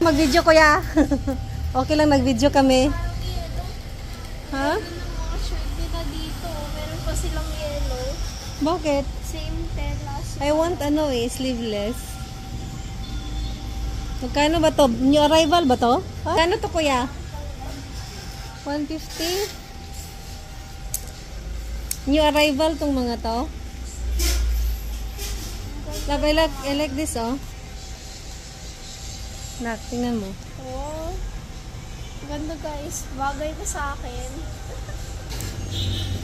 mag-video kuya. Okay lang, nag-video kami. Ha? Mga shirt nila dito. Meron pa silang yellow. Bakit? Same telas. I want sleeveless. Magkano ba to? New arrival ba to? Magkano to kuya? 150? New arrival tong mga to. Love, I like this, oh. Nak, tingnan mo. Oh. Ganda guys. Bagay na sa akin.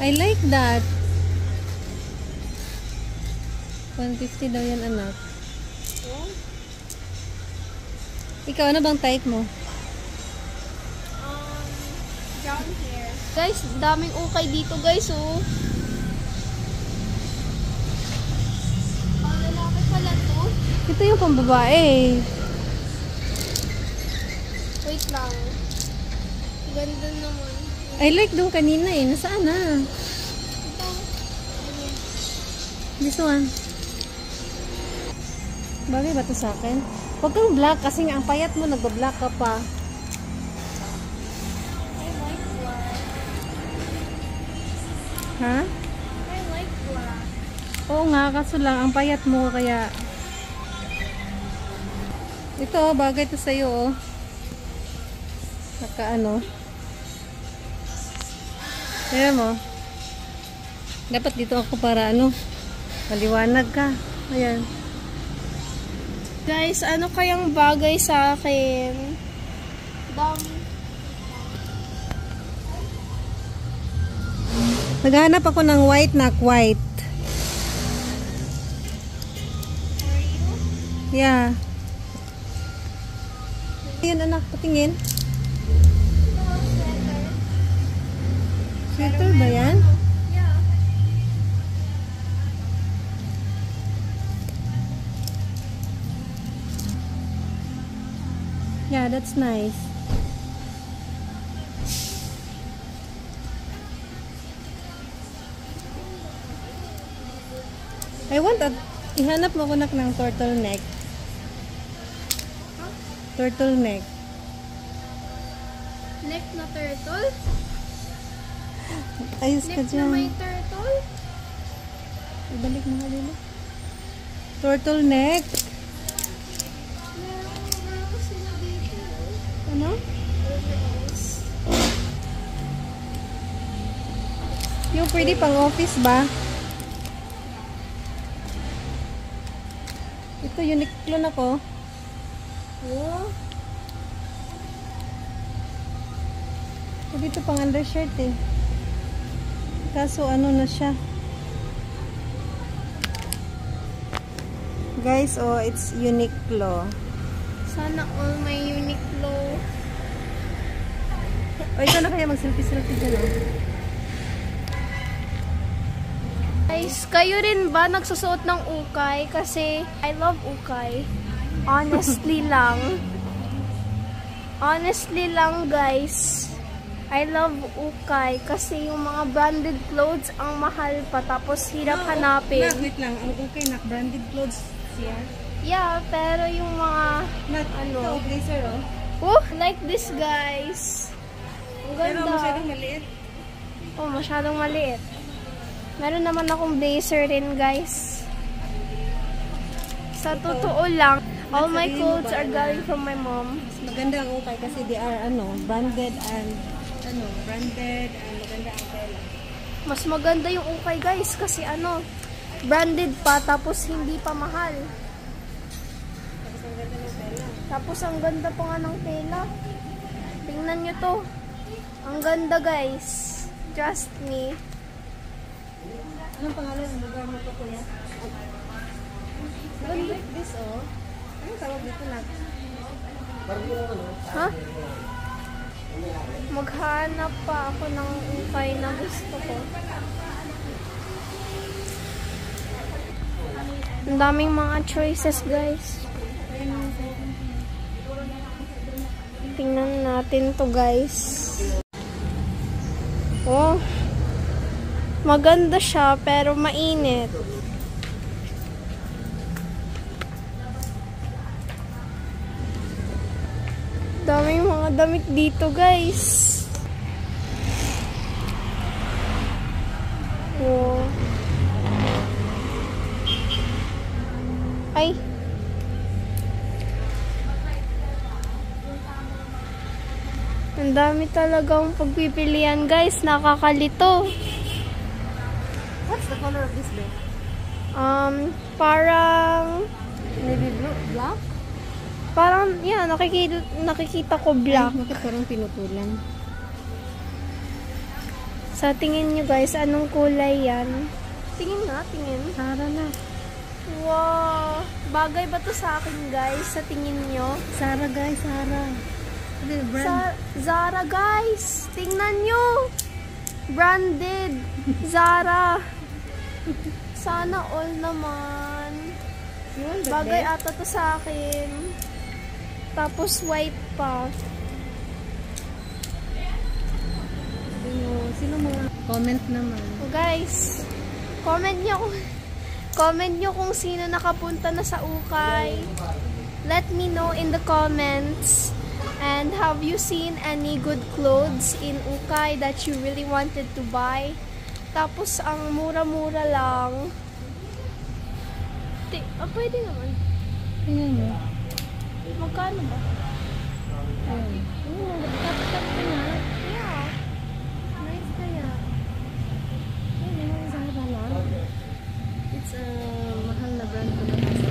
I like that. 150 daw yan, anak. Oh. Ikaw, ano bang type mo? Brown hair. Guys, daming ukay dito guys, oh. Lalaki pala to. Ito yung pambabae. Wait lang. Ganda naman. I like dong kanina eh. Nasaan na? Ito. This one. Bagay ba ito sa akin? Huwag kang black kasi nga ang payat mo, nagba-black ka pa. I like black. Ha? I like black. Oo nga, kaso lang, ang payat mo kaya... Ito, bagay ito sa'yo, oh. Naka-ano. Ayan mo. Dapat dito ako para ano, maliwanag ka. Ayan. Guys, ano kayang bagay sa akin? Dami. Naghahanap ako ng white na white. For you? Yeah. Ayan anak, patingin. Sweater. Sweater ba yan? Yeah. Yeah, that's nice. I want a... Ihanap mo ko nak ng turtleneck. Huh? Turtleneck. Neck na turtle? Ayos ka Neck na may dyan. turtle? Ibalik mo nga dito. Turtleneck. Meron sila dito. Ano? Overalls. Yung pwede pang office ba? Ito, Uniqlo na ko. Oh. Pwede ito pang undershirt eh. Kaso ano na siya. Guys, oh, it's Uniqlo. Sana all may Uniqlo. O, ito na kaya mag-selfie-selfie dyan, oh. Guys, kayo rin ba nagsusuot ng ukay? Kasi I love ukay. Honestly lang. Honestly lang, guys. I love ukay kasi yung mga branded clothes ang mahal pa tapos hirap hanapin. Wait lang. Ang okay na branded clothes siya. Yeah, pero yung mga Ito, blazer, oh. oh, like this, guys. Ang Pero ganda. masyadong maliit. Oh, masyadong maliit. Meron naman akong blazer rin, guys. Sa totoo lang, all my clothes are galing from my mom. Maganda ang ukay kasi they are branded and maganda ang tela. Mas maganda yung ukay, guys, kasi branded pa tapos hindi pa mahal. Tapos ang ganda ng tela. Tapos ang ganda pa nga ng tela. Tingnan nyo to. Ang ganda, guys. Trust me. Anong pangalan ng lugar mo to, kuya? I like this, oh. Anong tawag dito na? Ha? Maghanap pa ako ng ukay na gusto ko. Ang daming mga choices, guys. Tingnan natin to, guys. Oh. Maganda siya, pero mainit. Daming mga damit dito, guys. Wow. Ay. Ang dami talagang pagpipilian, guys. Nakakalito. What's the color of this bed? Parang... Navy blue? Black? Parang, yeah, nakikita ko black. Ay, bakit parang pinutulan? Sa tingin nyo, guys, anong kulay yan? Tingin nga, tingin. Sara na. Wow! Bagay ba to sa akin, guys? Sa tingin nyo? Sara guys, Sara. Ano yung brand? Zara, guys! Tingnan nyo! Branded! Zara! Sana all naman. You want that Bagay bed? ata to sa akin. Tapos white pa. Sino mga comment naman? Guys, comment nyo kung sino nakapunta na sa Ukay. Let me know in the comments. And have you seen any good clothes in Ukay that you really wanted to buy? Tapos ang mura-mura lang. Pwede naman. Tingnan mo. Magkano ba? Ayun. Tap-tap ka na. Yeah. Nice kaya. Ayun, yung Zara lang. It's a mahal na brand ko na nasa.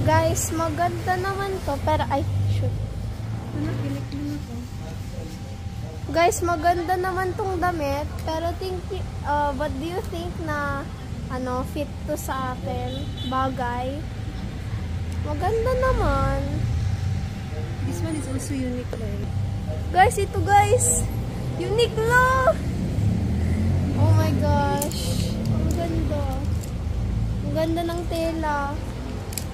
Guys, maganda naman to. Pero, ay, shoot. Ano, pilik-pilik ako. Guys, maganda naman tong damit. Pero, what do you think na, fit to sa akin? Bagay? Maganda naman. This one is also Uniqlo. Guys, ito guys. Uniqlo! Oh my gosh. Ang ganda. Ang ganda ng tela.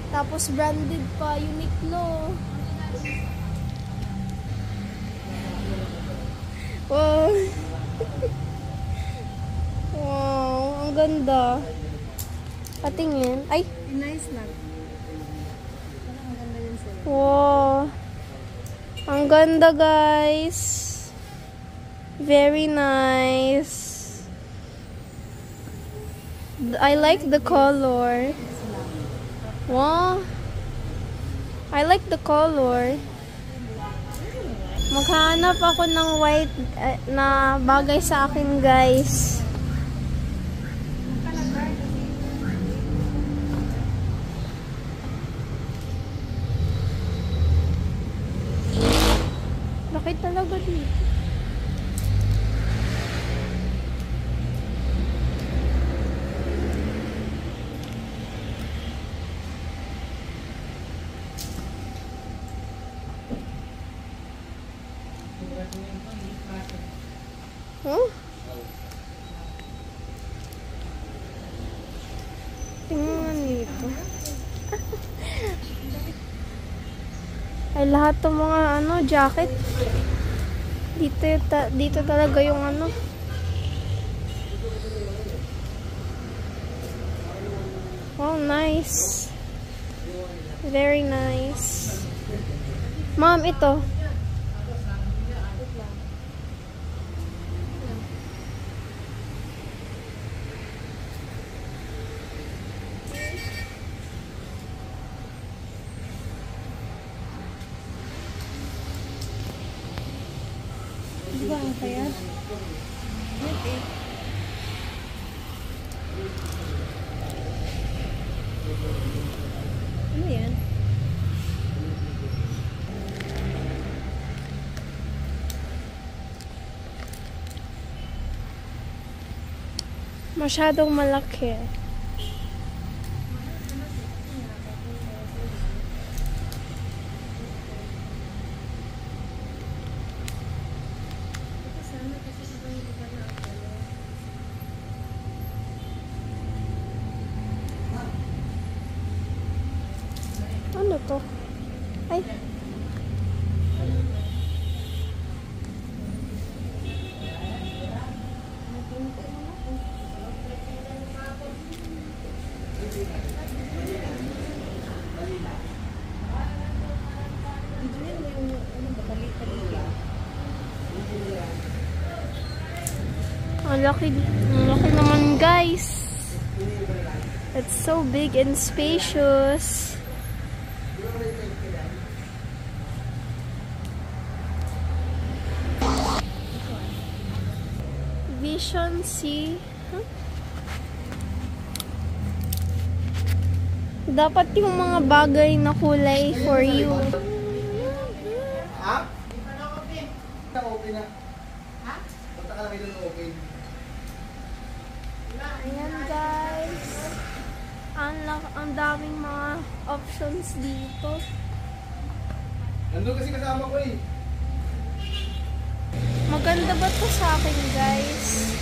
Tapos branded pa. Uniqlo. Wow. Wow. Ang ganda. Patingin. Ay. Nice lang. Ang ganda yun sa'yo. Wow. Ang ganda, guys. Very nice. I like the color. Wow. I like the color. Maghahanap ako ng white na bagay sa akin, guys. Bakit talaga dito? Huh? Tingnan dito. Ay, lahat ng mga jacket. Dito talaga yung Oh, nice. Very nice. Ma'am, ito. Di ba ang kaya? Okay. Ano yan? Masyadong malaki. Ano to? Ay. Ang laki naman, guys. It's so big and spacious. Vision C. Huh? Dapat yung mga bagay na kulay for you. Ha? Open na. Ha? Punta ka lang ito open. Ayan, guys. Ang daming mga options dito. Nandun kasi kasama ko eh. Maganda ba to sa akin, guys?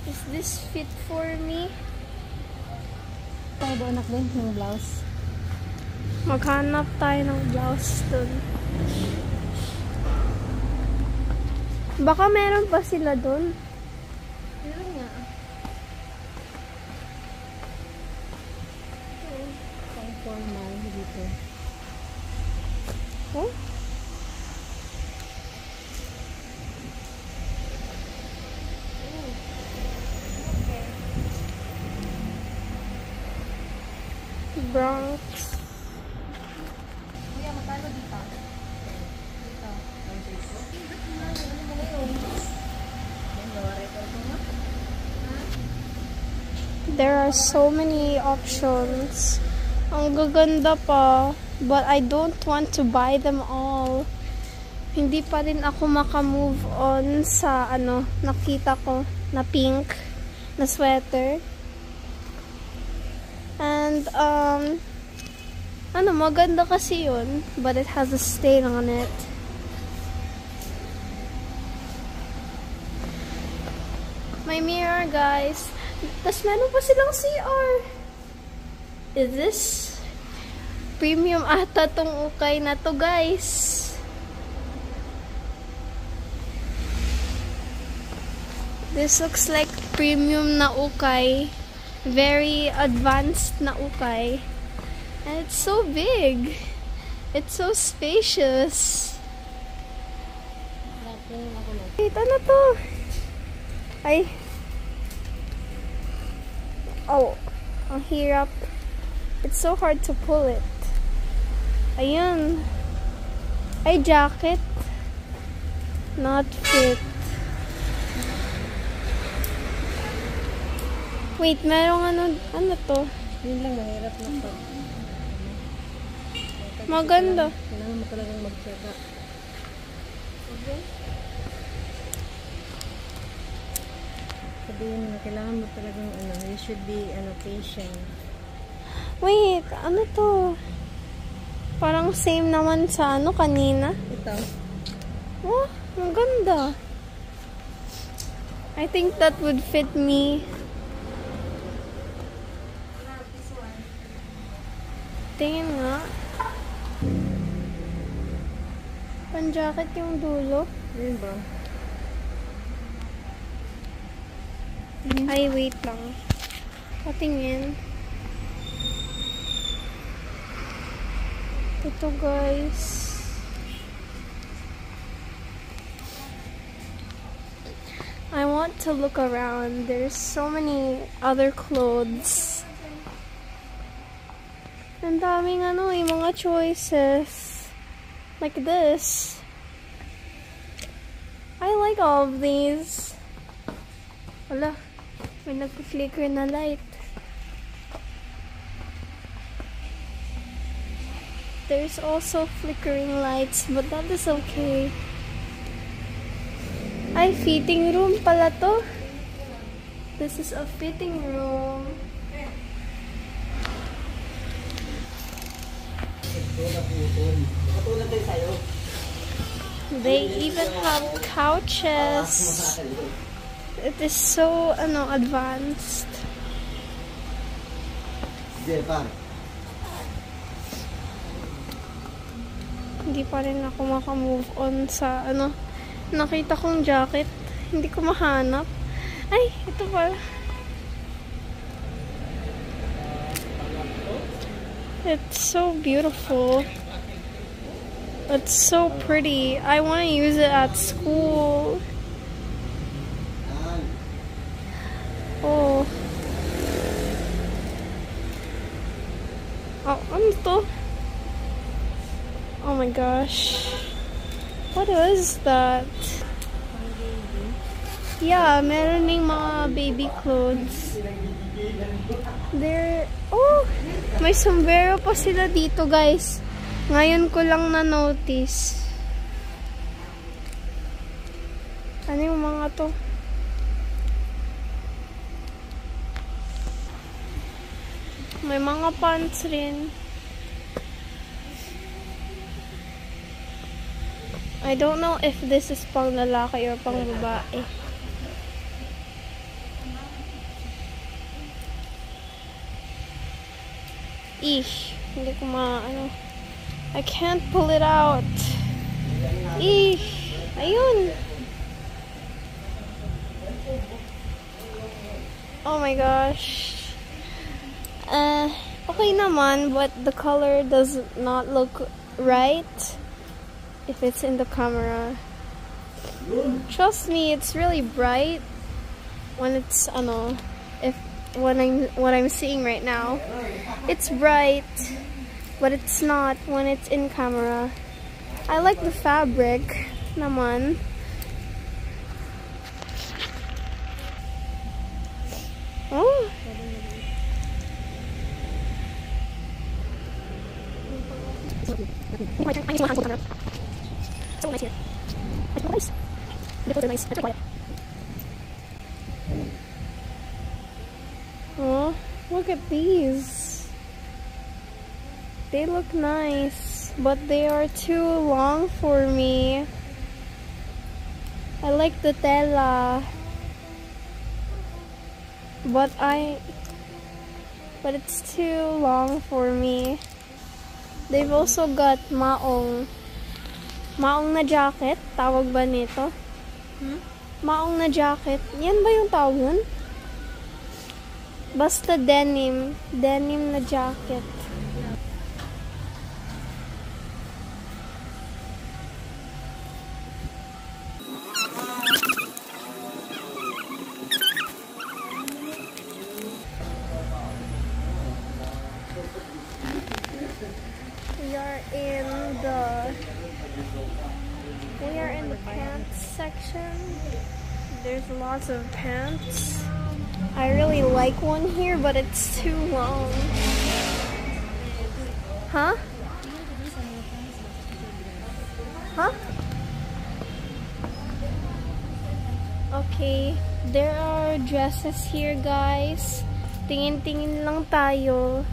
Is this fit for me? Tayo ba anak din yung blouse? Maghanap tayo ng blouse dun. Baka meron pa sila dun. Meron nga. Pang formal dito. Oh? Bronx. Kuya, magkano dito? Dito. There are so many options. Ang gaganda pa, but I don't want to buy them all. Hindi pa rin ako makamove on sa nakita ko na pink na sweater. And maganda kasi yun, but it has a stain on it. May mirror, guys. Tapos meron pa silang CR. Is this premium ata tong ukay na to, guys? This looks like premium na ukay. Very advanced na ukay. And it's so big. It's so spacious. Wait, ano to? Ay. Oh, ang hirap. It's so hard to pull it. Ayun. Ay, jacket. Not fit. Wait, merong ano to? Yun lang, mahirap na pag. Maganda. Kailangan mo talagang magtyaga. Okay? Sabihin mo, kailangan mo talagang you should be patient. Wait, ano to? Parang same naman sa kanina. Ito. Oh, ang ganda. I think that would fit me. Tingin nga. Pan-jacket yung dulo. Yun ba? Ay, wait lang. Patingin. Ito, guys. I want to look around. There's so many other clothes. Ang daming mga choices. Like this. I like all of these. Wala. May nag-flicker na light. There's also flickering lights, but that is okay. Ay, fitting room pala to. This is a fitting room. They even have couches. It is so advanced. Hindi pa rin ako makamove on sa nakita kong jacket. Hindi ko mahanap. Ay, ito pa. It's so beautiful. It's so pretty. I want to use it at school. my gosh. What is that? Yeah, meron ding mga baby clothes. There, oh, may sombrero pa sila dito, guys. Ngayon ko lang na-notice. Ano yung mga to? May mga pants rin. I don't know if this is pang lalaki or pang babae. Eesh. Hindi ko ano. I can't pull it out. Eesh. Ayun. Oh my gosh. Okay naman, but the color does not look right if it's in the camera. Trust me, it's really bright when it's what I'm seeing right now. It's bright, but it's not when it's in camera. I like the fabric naman. Oh. Oh, look at these. They look nice, but they are too long for me. I like the tela, but it's too long for me. They've also got maong na jacket. Tawag ba nito? Maong na jacket. Yan ba yung tawag nun? Basta denim na jacket. We are in the pants section. There's lots of pants. I really like one here, but it's too long. Huh? Huh? Okay, there are dresses here, guys. Tingin-tingin lang tayo.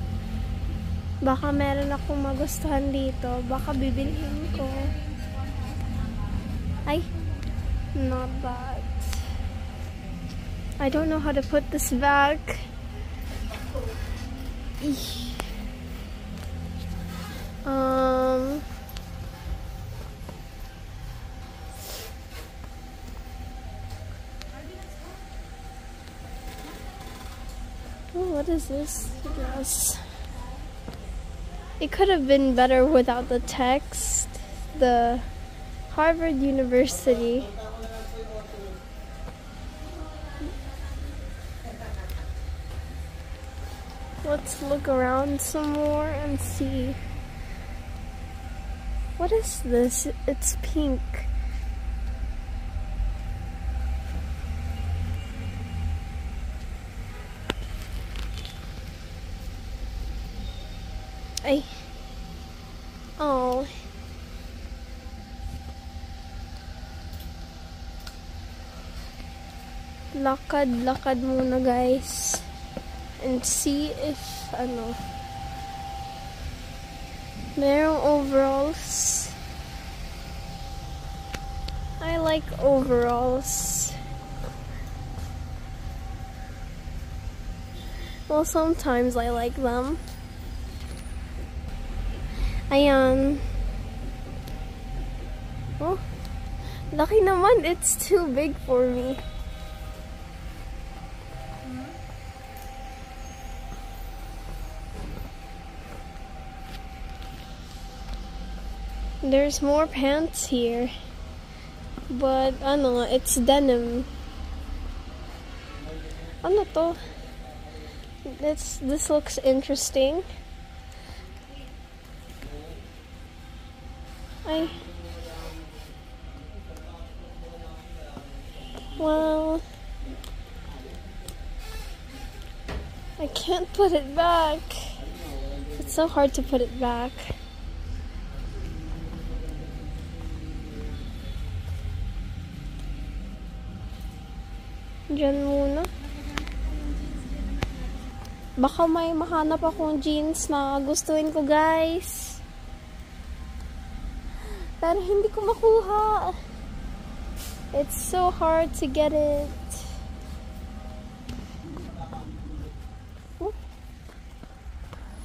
Baka meron akong magustuhan dito. Baka bibilhin ko. Ay, not that. I don't know how to put this back. Eesh. Oh, what is this dress? It could have been better without the text. The Harvard University. Let's look around some more and see. What is this? It's pink. Oh. Lakad muna, guys. And see if, merong overalls. I like overalls. Well, sometimes I like them. Ayan. Oh, laki naman. It's too big for me. There's more pants here. But, it's denim. Ano to? This looks interesting. Ay. Well, I can't put it back. It's so hard to put it back. Diyan muna. Baka may mahanap akong jeans na gustuin ko, guys. Pero hindi ko makuha. It's so hard to get it. Oh.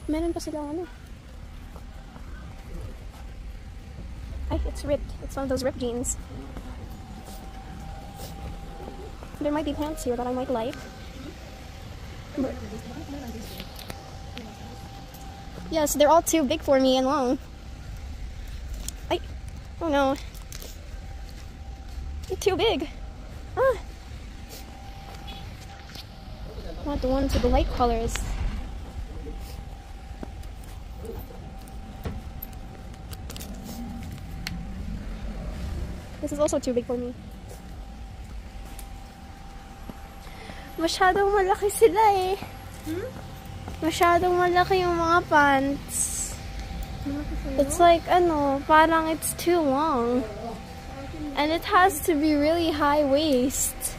Meron pa silang ano. Ay, it's ripped. It's one of those ripped jeans. There might be pants here that I might like. Yes, they're all too big for me and long. Oh no. They're too big. Ah. I want the ones with the light colors. This is also too big for me. Masyadong malaki sila eh. Masyadong malaki yung mga pants. It's like, parang it's too long. And it has to be really high waist.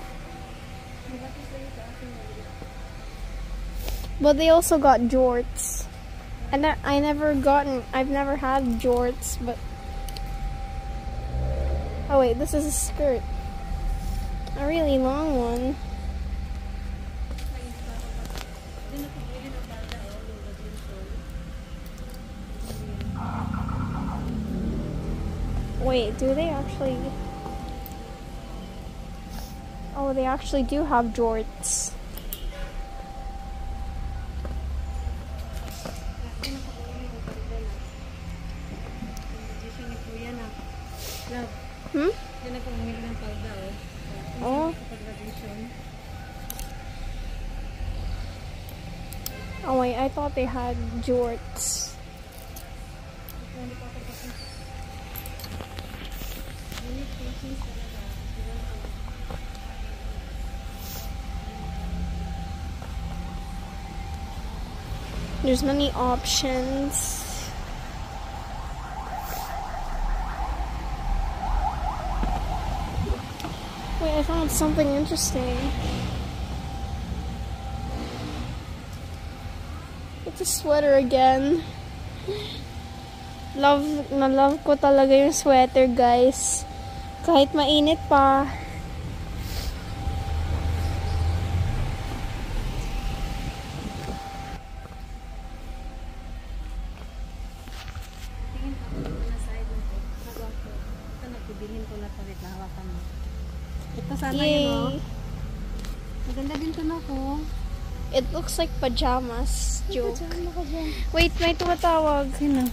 But they also got jorts. And I've never had jorts, but... Oh wait, this is a skirt. A really long one. Wait, do they actually... Oh, they actually do have jorts. Hmm? Oh. Oh wait, I thought they had jorts. There's many options. Wait, I found something interesting. It's a sweater again. Love ko talaga yung sweater, guys. Kahit mainit pa. Ito sana Yay. yun, maganda din to na ko. It looks like pajamas. Joke. Pajama ka dyan. Wait, may tumatawag. Sino?